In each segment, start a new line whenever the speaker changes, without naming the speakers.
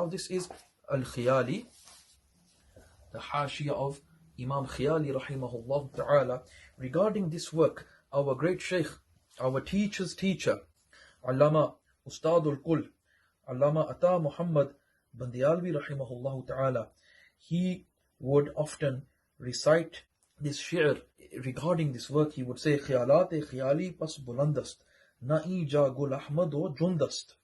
Now this is Al-Khayali, the Hashiyah of Imam Khayali rahimahullah ta'ala, regarding this work. Our great Shaykh, our teacher's teacher, Allama Ustadul Kul, Allama Ata Muhammad Bandialvi rahimahullah ta'ala, he would often recite this shi'r regarding this work. He would say, Khyalat-e khayali pas bulandast, na'i ja gul ahmad o jundast,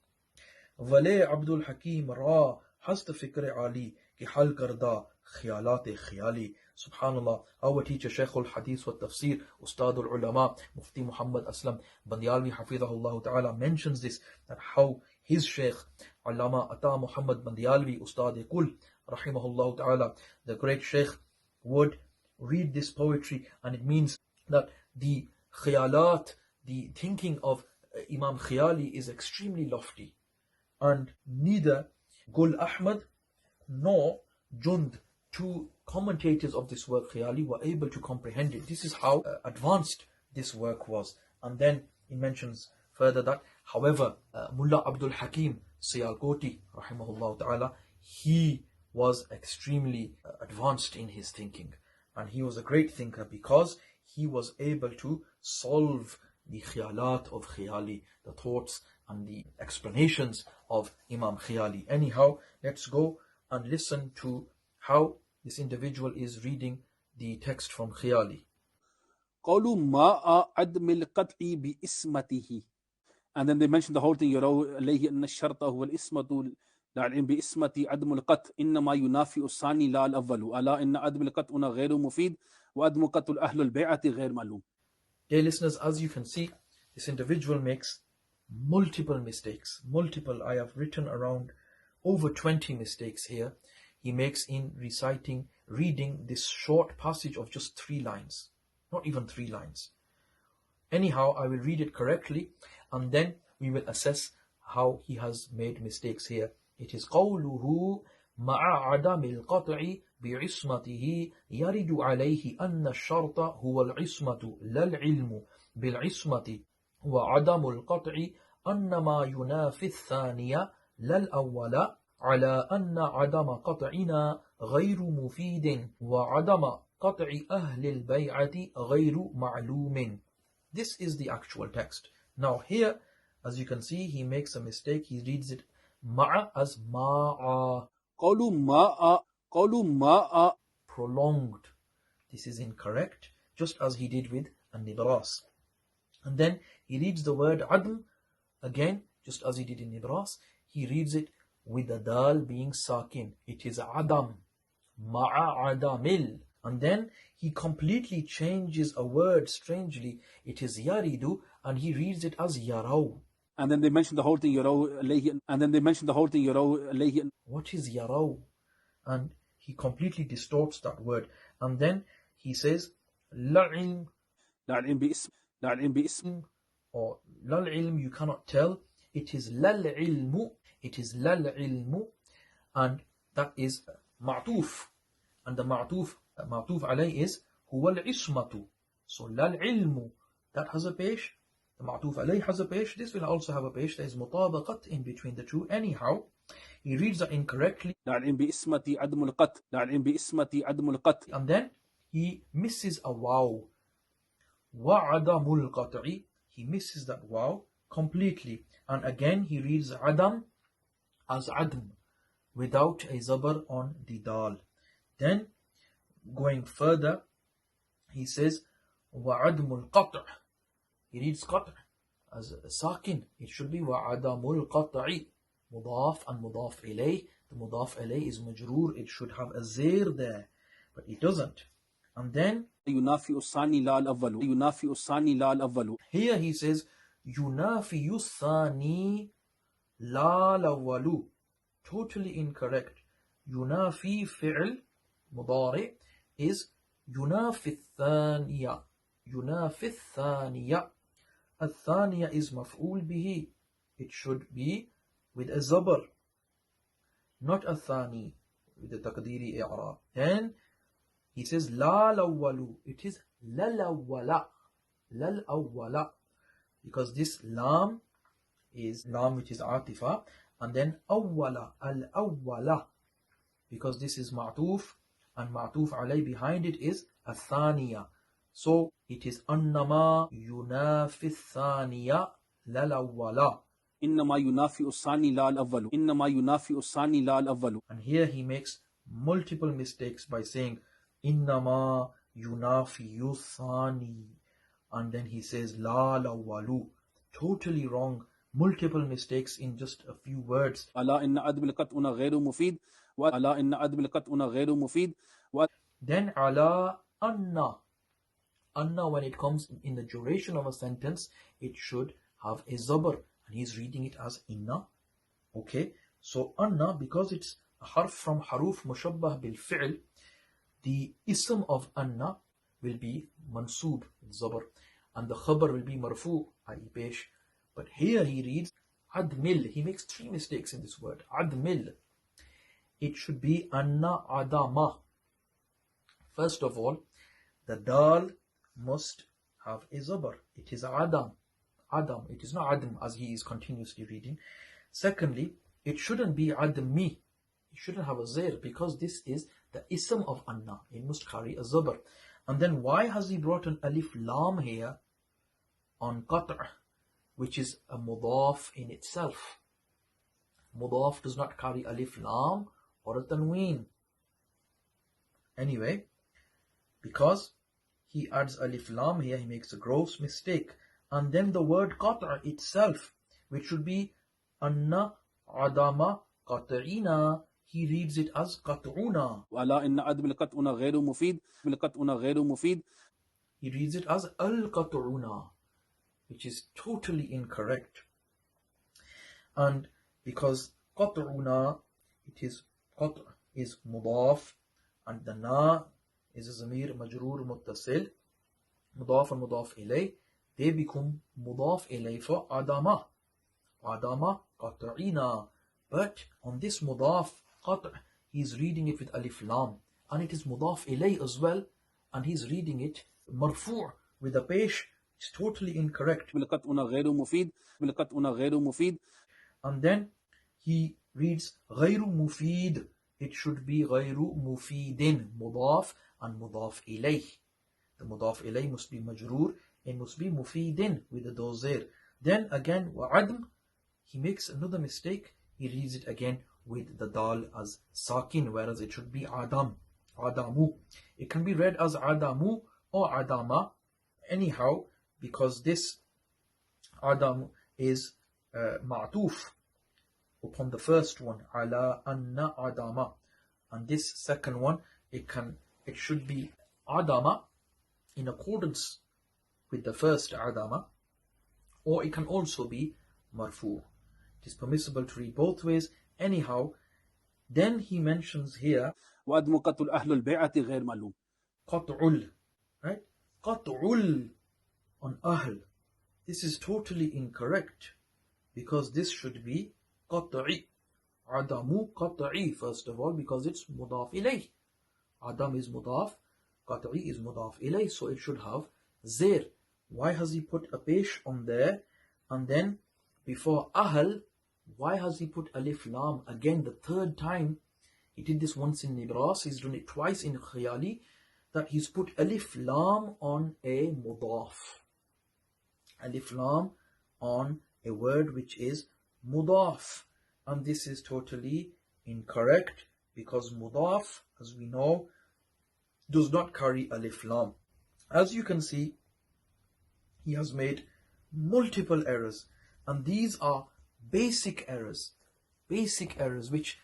Wale Abdul Hakim Ra Hast Fikr Ali ki hal karda Khyalat-e khayali. Subhanallah, our teacher Shaykh al-Hadith wa Tafsir, Ustad al-Ulama, Mufti Muhammad Aslam Bandialvi Hafidhahullah ta'ala mentions this, that how his Shaykh Allama Ata Muhammad Bandialvi Ustad Kul rahimahullah ta'ala, the great Shaykh, would read this poetry, and it means that the khayalat, the thinking of Imam Khayali is extremely lofty, and neither Gul Ahmad nor Jund, two commentators of this work Khayali, were able to comprehend it. This is how advanced this work was. And then he mentions further that, however, Mullah Abdul Hakim Siyalkoti rahimahullah ta'ala, he was extremely advanced in his thinking, and he was a great thinker because he was able to solve the khiyalat of Khayali, the thoughts and the explanations of Imam Khayali. Anyhow, let's go and listen to how this individual is reading the text from Khayali.
قَوْلُ مَا عَدْمِ الْقَطْعِ بِإِسْمَتِهِ. And then they mention the whole thing, يَرَوْ عَلَيْهِ أَنَّ الشَّرْطَ هُوَ الْإِسْمَةُ لَعْلِمْ بِإِسْمَةِ عَدْمُ الْقَطْعِ إِنَّمَا يُنَافِئُ الثَّانِي لَا الْأَوَّلُ أَلَا إِنَّ عَدْمِ الْقَطْعِ غَيْرُ مُفِيدٌ وَعَدْمُ قَطْعِ أَهْلُ الْبَيْعَةِ غَيْرُ مَعْلُومٌ.
Dear listeners, as you can see, this individual makes multiple mistakes. I have written around over 20 mistakes here. He makes in reading this short passage of just 3 lines. Not even 3 lines. Anyhow, I will read it correctly, and then we will assess how he has made mistakes here. It is قَوْلُهُ مَعَ عَدَمِ الْقَطْعِ بِعِصْمَتِهِ يَرِدُ عَلَيْهِ أَنَّ الشَّرْطَ هُوَ الْعِصْمَةُ لَا الْعِلْمُ بِالْعِصْمَةِ وَعَدَمُ الْقَطْعِ أَنَّمَا يُنَافِي الثَّانِيَ لَا الْأَوَّلَ على أن عدم قطعنا غير مفيد وعدم قطع أهل البيعة غير معلوم. This is the actual text. Now here, as you can see, he makes a mistake. He reads it ma'a as ma'a.
قَوْلُ مَاءَ
Prolonged. This is incorrect, just as he did with an-nibras. And then he reads the word adm again, just as he did in nibras. He reads it with the dal being sakin. It is adam, ma'a adamil. And then he completely changes a word strangely. It is yaridu, and he reads it as yaraw.
And then they mention the whole thing, يَرَوْ عَلَيْهِ.
What is yaraw? And he completely distorts that word. And then he says la'ilm
بِإِسْمٍ,
or lal ilm, you cannot tell. It is lal ilmu. It is lal ilmu, and that is ma'tuf, and the ma'tuf alay is huwa al-ismatu. So lal ilmu, that has a pesh, the ma'tuf alay has a pesh, this will also have a pesh. There is mutabaqat in between the two. Anyhow, he reads that incorrectly,
بِإِسْمَةِ عَدْمُ الْقَطْعِ.
and then he misses a waw, wa'adamul qat'i. He misses that waw completely, and again he reads adam as adm, without a zabar on the dal. Then, going further, he says, وَعَدْمُ الْقَطْعِ. He reads qat' as sakin. It should be وَعَدَمُ الْقَطْعِ. Mudaf and mudaf ilayh. The mudaf ilayh is majroor. It should have a zir there, but it doesn't. And then,
يُنَافِئُ الثَّانِي لَا الْأَوَّلُ.
here he says, يُنَافِيُ الثَّانِي لا الأول. Totally incorrect. ينافي فعل مضارع is ينافي الثانية. ينافي الثانية. الثانية is مفعول به. It should be with a zabar, not الثاني with the تقديري إعراب. Then he says لا الأول. It is لا الأول. لا الأول, because this lam is lam which is atifa, and then awwala, al-awwala, because this is ma'tuf, and ma'tuf alay behind it is athaniya. So it is annama yunafi thaniya lal-awwala.
إنما ينافي الثاني لا الأول إنما ينافي الثاني لا الأول.
And here he makes multiple mistakes by saying innama yunafi thani, and then he says la al-awwalu. Totally wrong. Multiple mistakes in just a few words.
ألا إن عدم القطع غير مفيد وألا إن عدم القطع غير مفيد.
Then ala anna. Anna, when it comes in the duration of a sentence, it should have a zabr, and he's reading it as inna. Okay, so anna, because it's a harf from haruf mushabbah bil fi'l, the ism of anna will be mansoob with zabr, and the khabar will be marfu, i.e. pesh. But here he reads admil. He makes three mistakes in this word. Admil. It should be anna adama. First of all, the dal must have a zabr. It is adam. Adam. It is not adam, as he is continuously reading. Secondly, it shouldn't be admi. It shouldn't have a zair, because this is the ism of anna. It must carry a zabr. And then why has he brought an alif lam here on qat', which is a mudaf in itself? Mudaf does not carry alif lam or a tanween. Anyway, because he adds alif lam here, he makes a gross mistake. And then the word qat' itself, which should be anna adama qat'ina, he reads it as qat'una.
وألا إن عدم القطع غير مفيد بالقطع غير مفيد.
He reads it as al-qat'una, which is totally incorrect. And because qat'una, it is qat' is mudaf, and the na is a zamir majroor muttasil, mudaf and mudaf ilay, they become mudaf ilay for adama. Adama qat'ina. But on this mudaf qat', he's reading it with alif lam, and it is mudaf ilay as well, and he's reading it marfu' with a pesh. It's totally incorrect.
بالقطع غير مفيد بالقطع غير مفيد.
And then he reads غير مفيد. It should be غير مفيد, mudaf and mudaf ilayh. The mudaf ilayh must be majroor, it must be mufidin with the dozer. Then again wa'adm, he makes another mistake. He reads it again with the dal as sakin, whereas it should be adam, adamu. It can be read as adamu or adama, anyhow, because this adam is ma'tuf upon the first one, ala anna adama, and this second one, it should be adama in accordance with the first adama, or it can also be marfu. It is permissible to read both ways. Anyhow, then he mentions here
وعدم قتل أهل البيعة غير معلوم.
qat'ul, right? Qat'ul on ahl. This is totally incorrect, because this should be qat'i. Adamu qat'i, first of all, because it's mudaf ilayh. Adam is mudaf, qat'i is mudaf ilayh, so it should have zair. Why has he put a pesh on there? And then before ahl, why has he put alif lam again the third time? He did this once in Nibras, he's done it twice in Khayali, that he's put alif lam on a mudaf. Alif lam on a word which is mudaf. And this is totally incorrect, because mudaf, as we know, does not carry alif lam. As you can see, he has made multiple errors, and these are basic errors which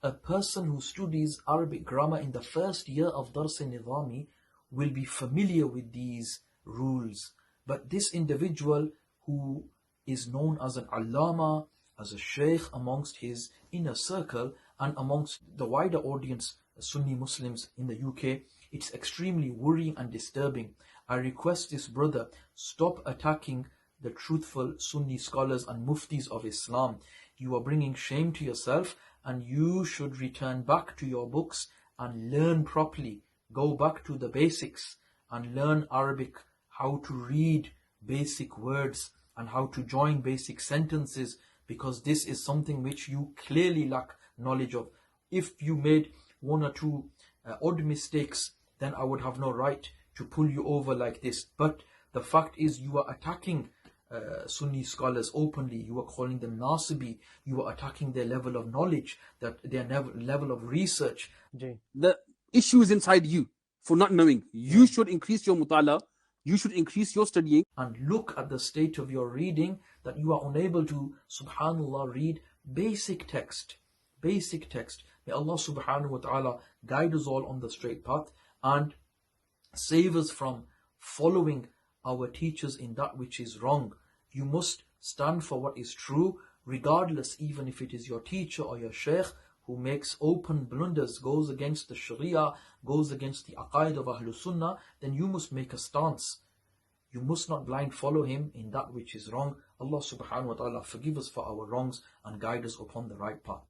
a person who studies Arabic grammar in the first year of Dars al-Nizami will be familiar with these rules. But this individual who is known as an ulama, as a sheikh amongst his inner circle and amongst the wider audience, Sunni Muslims in the UK, it's extremely worrying and disturbing. I request this brother stop attacking the truthful Sunni scholars and muftis of Islam. You are bringing shame to yourself, and you should return back to your books and learn properly. Go back to the basics and learn Arabic, how to read basic words and how to join basic sentences because this is something which you clearly lack knowledge of. If you made one or two odd mistakes, then I would have no right to pull you over like this. But the fact is, you are attacking Sunni scholars openly. You are calling them nasibi. You are attacking their level of knowledge, their level of research.
The issue is inside you for not knowing. You should increase your mutala. You should increase your studying.
And look at the state of your reading, that you are unable to, subhanallah, read basic text. Basic text. May Allah subhanahu wa ta'ala guide us all on the straight path and save us from following our teachers in that which is wrong. You must stand for what is true, regardless, even if it is your teacher or your sheikh who makes open blunders, goes against the Sharia, goes against the aqaid of Ahlul Sunnah, then you must make a stance. You must not blind follow him in that which is wrong. Allah subhanahu wa ta'ala forgive us for our wrongs and guide us upon the right path.